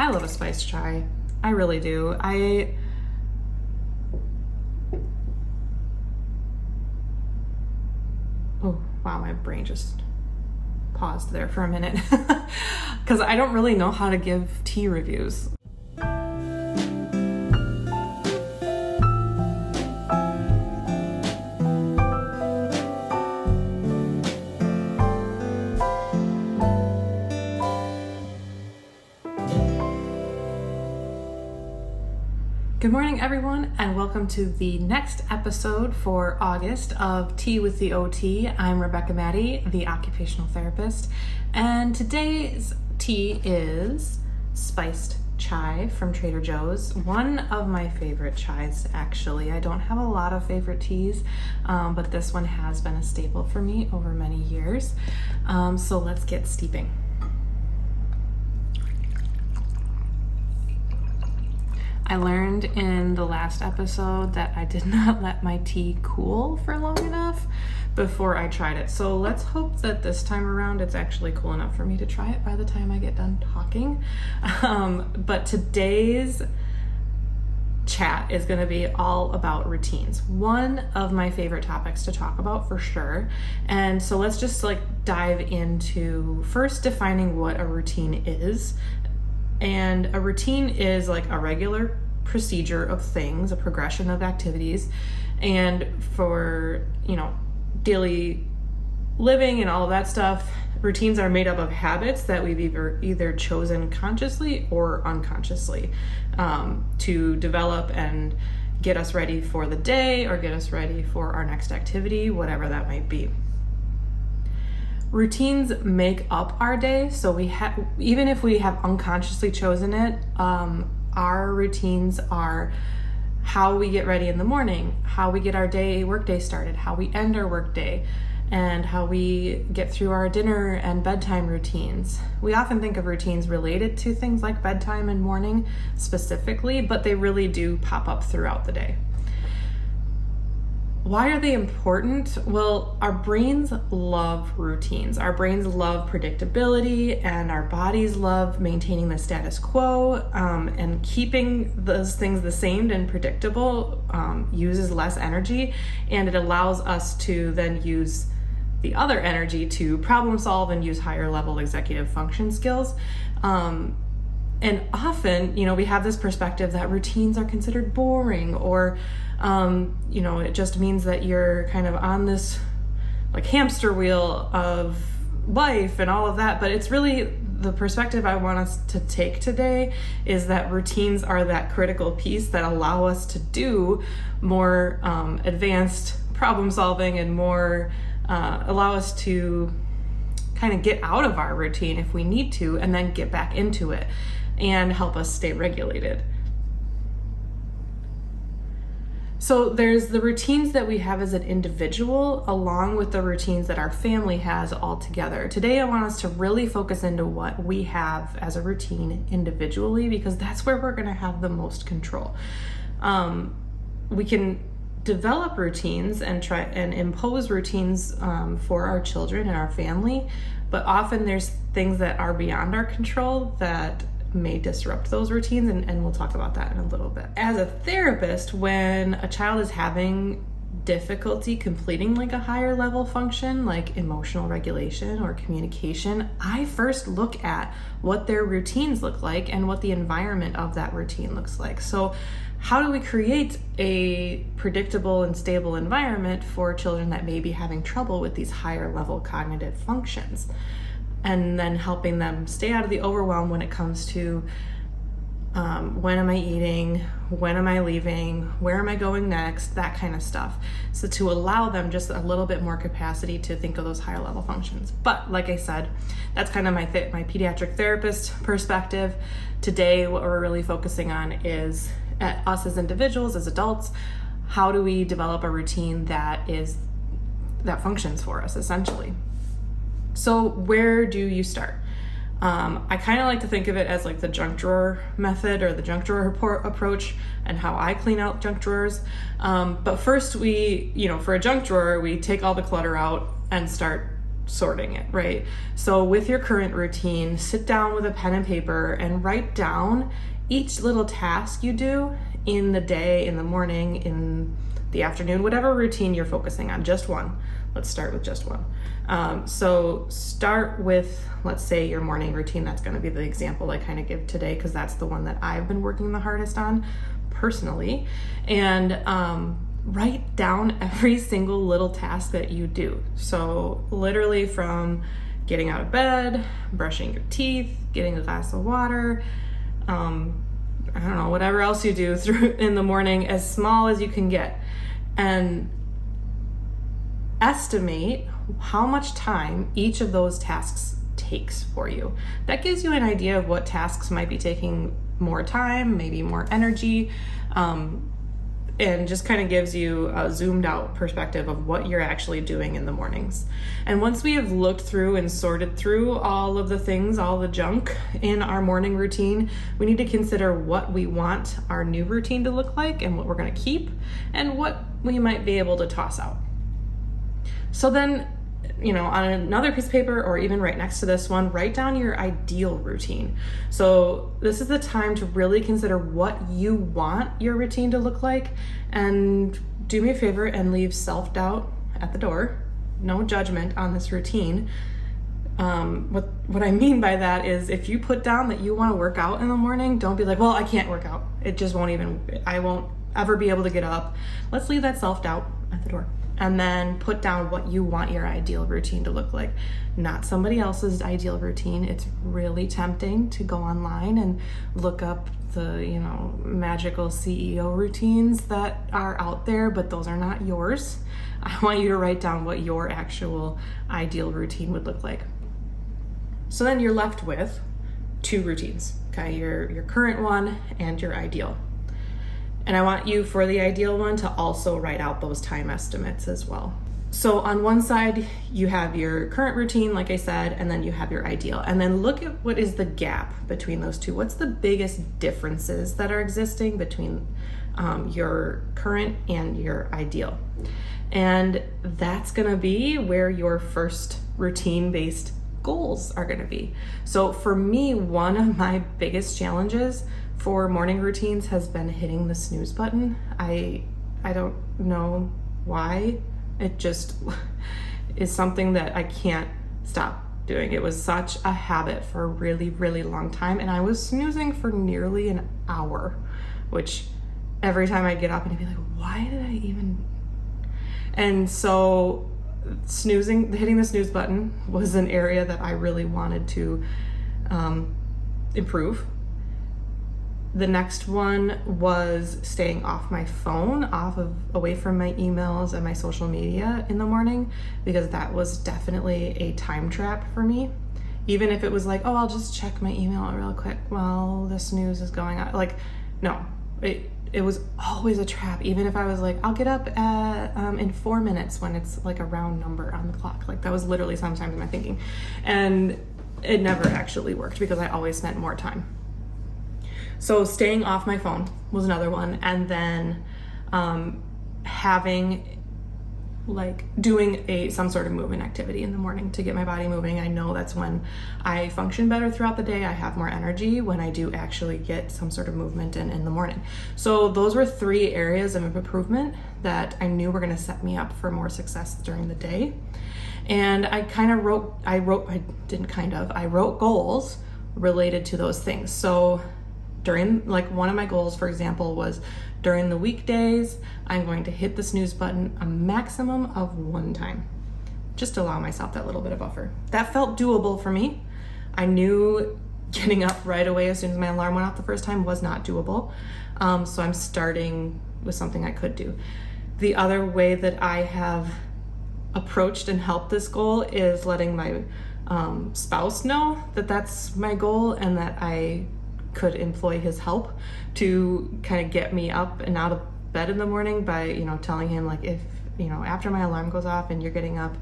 I love a spiced chai. I really do. Oh, wow, my brain just paused there for a minute because I don't really know how to give tea reviews. Good morning, everyone, and welcome to the next episode for August of Tea with the OT. I'm Rebecca Maddie, the occupational therapist, and today's tea is spiced chai from Trader Joe's. One of my favorite chais, actually. I don't have a lot of favorite teas, but this one has been a staple for me over many years. So let's get steeping. I learned in the last episode that I did not let my tea cool for long enough before I tried it. So let's hope that this time around it's actually cool enough for me to try it by the time I get done talking. But today's chat is going to be all about routines. One of my favorite topics to talk about for sure. And so let's just dive into first defining what a routine is. And a routine is like a regular procedure of things, a progression of activities. And for, daily living and all of that stuff, routines are made up of habits that we've either chosen consciously or unconsciously to develop and get us ready for the day or get us ready for our next activity, whatever that might be. Routines make up our day, so even if we have unconsciously chosen it, our routines are how we get ready in the morning, how we get our workday started, how we end our workday, and how we get through our dinner and bedtime routines. We often think of routines related to things like bedtime and morning specifically, but they really do pop up throughout the day. Why are they important? Well, our brains love routines. Our brains love predictability, and our bodies love maintaining the status quo, and keeping those things the same and predictable uses less energy, and it allows us to then use the other energy to problem solve and use higher level executive function skills. And often, we have this perspective that routines are considered boring, or it just means that you're kind of on this hamster wheel of life and all of that. But it's really the perspective I want us to take today is that routines are that critical piece that allow us to do more advanced problem solving and more allow us to kind of get out of our routine if we need to and then get back into it and help us stay regulated. So there's the routines that we have as an individual along with the routines that our family has all together. Today I want us to really focus into what we have as a routine individually, because that's where we're going to have the most control. We can develop routines and try and impose routines for our children and our family, but often there's things that are beyond our control that may disrupt those routines, and we'll talk about that in a little bit. As a therapist, when a child is having difficulty completing a higher level function like emotional regulation or communication, I first look at what their routines look like and what the environment of that routine looks like. So how do we create a predictable and stable environment for children that may be having trouble with these higher level cognitive functions? And then helping them stay out of the overwhelm when it comes to when am I eating, when am I leaving, where am I going next, that kind of stuff. So to allow them just a little bit more capacity to think of those higher level functions. But like I said, that's kind of my pediatric therapist perspective. Today, what we're really focusing on is us as individuals, as adults, how do we develop a routine that functions for us essentially. So where do you start? I kind of like to think of it as the junk drawer method or the junk drawer approach and how I clean out junk drawers. But first for a junk drawer, we take all the clutter out and start sorting it, right? So with your current routine, sit down with a pen and paper and write down each little task you do in the day, in the morning, in the afternoon, whatever routine you're focusing on, just one. Let's start with just one. So start with, let's say, your morning routine. That's going to be the example I kind of give today, because that's the one that I've been working the hardest on personally. And write down every single little task that you do. So literally from getting out of bed, brushing your teeth, getting a glass of water, I don't know, whatever else you do through in the morning, as small as you can get, and estimate how much time each of those tasks takes for you. That gives you an idea of what tasks might be taking more time, maybe more energy, and just kind of gives you a zoomed out perspective of what you're actually doing in the mornings. And once we have looked through and sorted through all of the things, all the junk in our morning routine, we need to consider what we want our new routine to look like and what we're going to keep and what we might be able to toss out. So then, on another piece of paper, or even right next to this one, write down your ideal routine. So this is the time to really consider what you want your routine to look like, and do me a favor and leave self-doubt at the door. No judgment on this routine. What I mean by that is, if you put down that you want to work out in the morning, don't be like, well, I can't work out. I won't ever be able to get up. Let's leave that self-doubt at the door. And then put down what you want your ideal routine to look like, not somebody else's ideal routine. It's really tempting to go online and look up the, magical CEO routines that are out there, but those are not yours. I want you to write down what your actual ideal routine would look like. So then you're left with two routines, okay? Your current one and your ideal. And I want you, for the ideal one, to also write out those time estimates as well. So on one side, you have your current routine, like I said, and then you have your ideal. And then look at what is the gap between those two. What's the biggest differences that are existing between your current and your ideal? And that's gonna be where your first routine-based goals are gonna be. So for me, one of my biggest challenges for morning routines has been hitting the snooze button. I don't know why. It just is something that I can't stop doing. It was such a habit for a really, really long time, and I was snoozing for nearly an hour, which every time I get up and I'd be like, why did I even? And so hitting the snooze button was an area that I really wanted to improve. The next one was staying off my phone, away from my emails and my social media in the morning, because that was definitely a time trap for me. Even if it was like, oh, I'll just check my email real quick while the snooze is going on. Like, no, it was always a trap. Even if I was like, I'll get up in 4 minutes, when it's like a round number on the clock. Like, that was literally sometimes my thinking. And it never actually worked, because I always spent more time. So staying off my phone was another one. And then doing some sort of movement activity in the morning to get my body moving. I know that's when I function better throughout the day. I have more energy when I do actually get some sort of movement in the morning. So those were 3 areas of improvement that I knew were going to set me up for more success during the day. And I wrote goals related to those things. So during, one of my goals, for example, was during the weekdays, I'm going to hit the snooze button a maximum of 1 time. Just allow myself that little bit of buffer. That felt doable for me. I knew getting up right away as soon as my alarm went off the first time was not doable. So I'm starting with something I could do. The other way that I have approached and helped this goal is letting my spouse know that that's my goal, and that I could employ his help to kind of get me up and out of bed in the morning by, telling him, like, if, after my alarm goes off and you're getting up,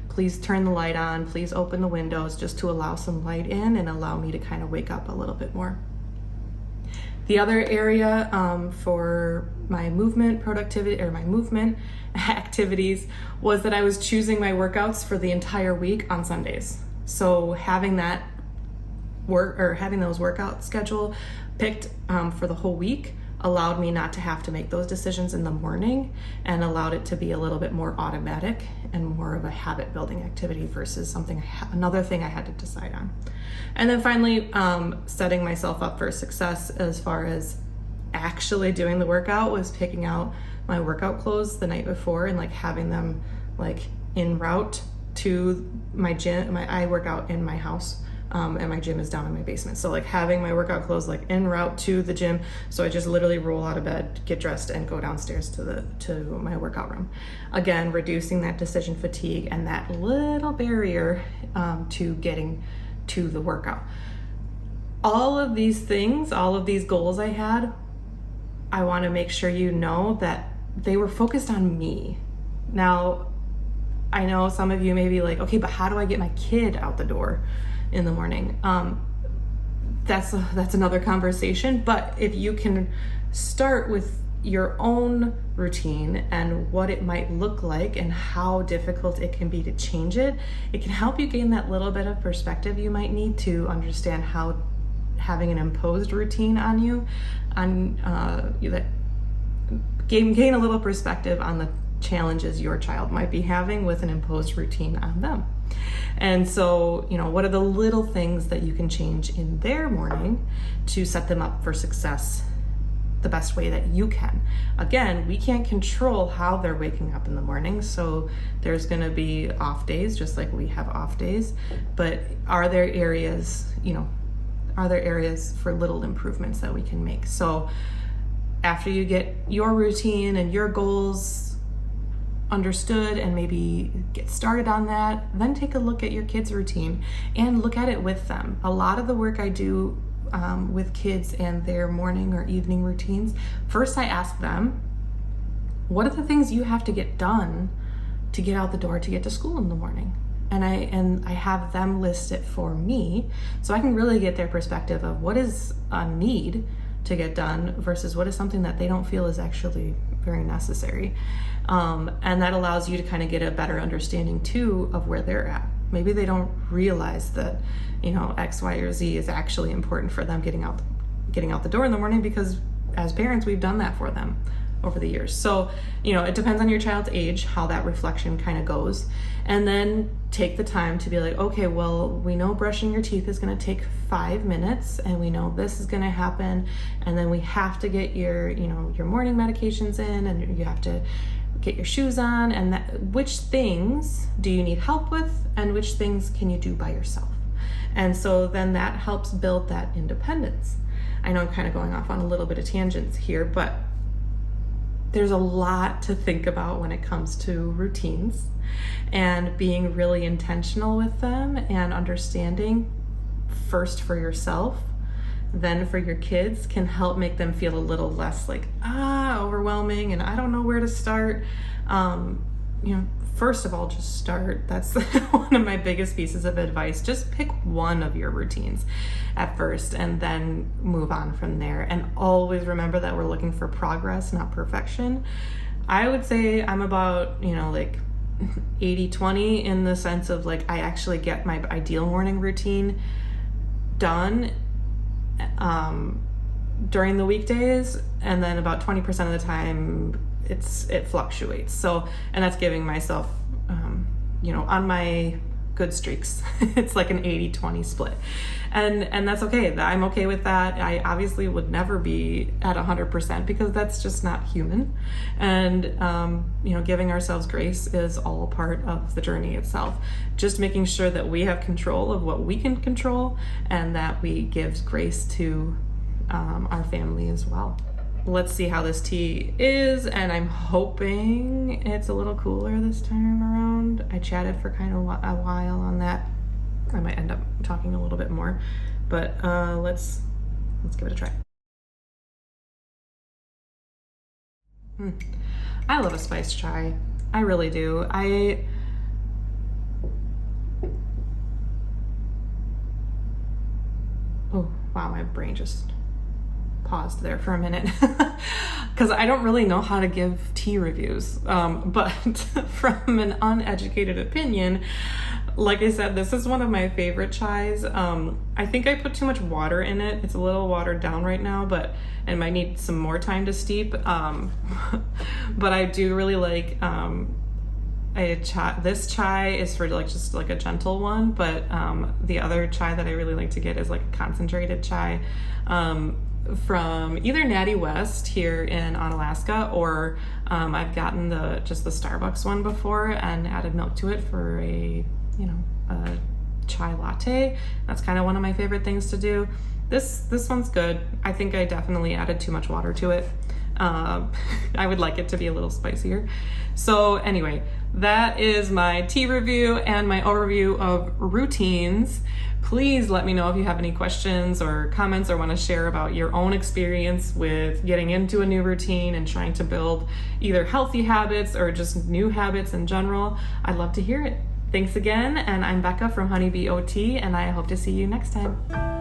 please turn the light on, please open the windows, just to allow some light in and allow me to kind of wake up a little bit more. The other area for my movement productivity or my movement activities was that I was choosing my workouts for the entire week on Sundays. So having that having those workout schedule picked for the whole week allowed me not to have to make those decisions in the morning, and allowed it to be a little bit more automatic and more of a habit building activity versus another thing I had to decide on. And then finally, setting myself up for success as far as actually doing the workout was picking out my workout clothes the night before and like having them like en route to my gym. I work out in my house. And my gym is down in my basement. So like having my workout clothes like en route to the gym. So I just literally roll out of bed, get dressed, and go downstairs to my workout room. Again, reducing that decision fatigue and that little barrier to getting to the workout. All of these things, all of these goals I had, I want to make sure you know that they were focused on me. Now, I know some of you may be like, okay, but how do I get my kid out the door in the morning? That's another conversation. But if you can start with your own routine and what it might look like and how difficult it can be to change it, it can help you gain that little bit of perspective you might need to understand how having an imposed routine on you, that gain a little perspective on the challenges your child might be having with an imposed routine on them. And so, what are the little things that you can change in their morning to set them up for success the best way that you can? Again, we can't control how they're waking up in the morning, so there's going to be off days just like we have off days. But are there areas for little improvements that we can make? So after you get your routine and your goals understood and maybe get started on that, then take a look at your kids' routine and look at it with them. A lot of the work I do with kids and their morning or evening routines, first I ask them, what are the things you have to get done to get out the door to get to school in the morning? And I have them list it for me so I can really get their perspective of what is a need to get done versus what is something that they don't feel is actually very necessary. And that allows you to kind of get a better understanding too of where they're at. Maybe they don't realize that, X, Y, or Z is actually important for them getting out the door in the morning, because as parents, we've done that for them over the years. So, it depends on your child's age, how that reflection kind of goes. And then take the time to be like, okay, well, we know brushing your teeth is going to take 5 minutes, and we know this is going to happen. And then we have to get your morning medications in, and you have to get your shoes on, and which things do you need help with, and which things can you do by yourself? And so then that helps build that independence. I know I'm kind of going off on a little bit of tangents here, but there's a lot to think about when it comes to routines, and being really intentional with them and understanding first for yourself, then for your kids, can help make them feel a little less like, overwhelming and I don't know where to start. First of all, just start. That's one of my biggest pieces of advice. Just pick one of your routines at first and then move on from there. And always remember that we're looking for progress, not perfection. I would say I'm about, 80-20 in the sense of like I actually get my ideal morning routine done during the weekdays, and then about 20% of the time it fluctuates. So, and that's giving myself, on my good streaks, it's like an 80-20 split. And that's okay. I'm okay with that. I obviously would never be at 100% because that's just not human. And, giving ourselves grace is all part of the journey itself. Just making sure that we have control of what we can control, and that we give grace to our family as well. Let's see how this tea is, and I'm hoping it's a little cooler this time around. I chatted for kind of a while on that. I might end up talking a little bit more, but let's give it a try. I love a spiced chai. I really do. Oh wow, my brain just paused there for a minute because I don't really know how to give tea reviews. But from an uneducated opinion, like I said, this is one of my favorite chais. I think I put too much water in it. It's a little watered down right now, but it might need some more time to steep. But I do really like this chai is for like just like a gentle one, but the other chai that I really like to get is like a concentrated chai from either Natty West here in Onalaska, or I've gotten the Starbucks one before and added milk to it for a chai latte. That's kind of one of my favorite things to do. This one's good. I think I definitely added too much water to it. I would like it to be a little spicier. So anyway, that is my tea review and my overview of routines. Please let me know if you have any questions or comments or want to share about your own experience with getting into a new routine and trying to build either healthy habits or just new habits in general. I'd love to hear it. Thanks again, and I'm Becca from Honeybee OT, and I hope to see you next time.